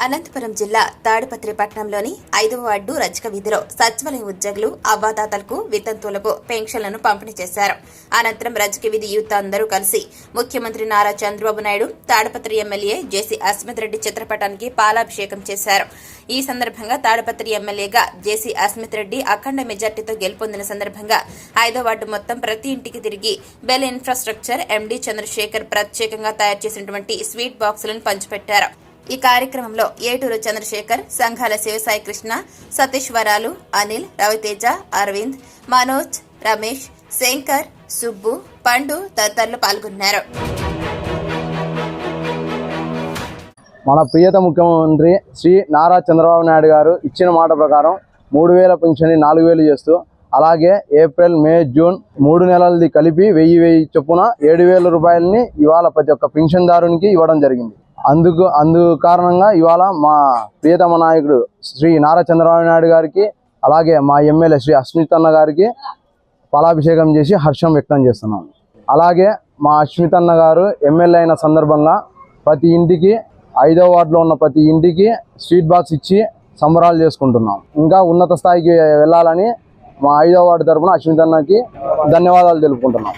అనంతపురం జిల్లా తాడిపత్రి పట్టణంలోని 5వ వార్డు రజక వీధిలో సచివాలయ ఉద్యోగులు అవ్వాతాతలకు వితంతువులకు పెన్షన్లను పంపిణీ చేశారు. అనంతరం రజక వీధి యూత్ అందరూ కలిసి ముఖ్యమంత్రి నారా చంద్రబాబు నాయుడు, తాడిపత్రి ఎమ్మెల్యే జేసీ అస్మిత్ రెడ్డి చిత్రపటానికి పాలాభిషేకం చేశారు. ఈ సందర్భంగా తాడిపత్రి ఎమ్మెల్యేగా జేసీ అస్మిత్ రెడ్డి అఖండ మెజార్టీతో గెలుపొందిన సందర్భంగా 5వ వార్డు మొత్తం ప్రతి ఇంటికి తిరిగి బెల్ ఇన్ఫ్రాస్ట్రక్చర్ ఎండీ చంద్రశేఖర్ ప్రత్యేకంగా తయారు చేసినటువంటి స్వీట్ బాక్సులను పంచిపెట్టారు. ఈ కార్యక్రమంలో ఏటూరు చంద్రశేఖర్, సంఘాల శివసాయి కృష్ణ, సతీశ్వరాలు, అనిల్, రవితేజ, అరవింద్, మనోజ్, రమేష్, శంకర్, సుబ్బు, పండు తదితరులు పాల్గొన్నారు. మన ప్రియత ముఖ్యమంత్రి శ్రీ నారా చంద్రబాబు నాయుడు గారు ఇచ్చిన మాట ప్రకారం 3000 పెన్షన్ 4000 చేస్తూ, అలాగే ఏప్రిల్, మే, జూన్ 3 నెలలది కలిపి 1000 చొప్పున 7000 రూపాయలని ఇవాళ ప్రతి ఒక్క పెన్షన్దారునికి ఇవ్వడం జరిగింది. అందు కారణంగా ఇవాళ మా ప్రియతమ నాయకుడు శ్రీ నారా చంద్రబాబు నాయుడు గారికి, అలాగే మా ఎమ్మెల్యే శ్రీ అస్మిత్ అన్న గారికి పాలాభిషేకం చేసి హర్షం వ్యక్తం చేస్తున్నాం. అలాగే మా అస్మిత్ అన్న గారు ఎమ్మెల్యే అయిన సందర్భంగా ప్రతి ఇంటికి 5వ వార్డులో ఉన్న ప్రతి ఇంటికి స్వీట్ బాక్స్ ఇచ్చి సంబరాలు చేసుకుంటున్నాం. ఇంకా ఉన్నత స్థాయికి వెళ్ళాలని మా 5వ వార్డు తరఫున అస్మిత్ అన్నకి ధన్యవాదాలు తెలుపుకుంటున్నాం.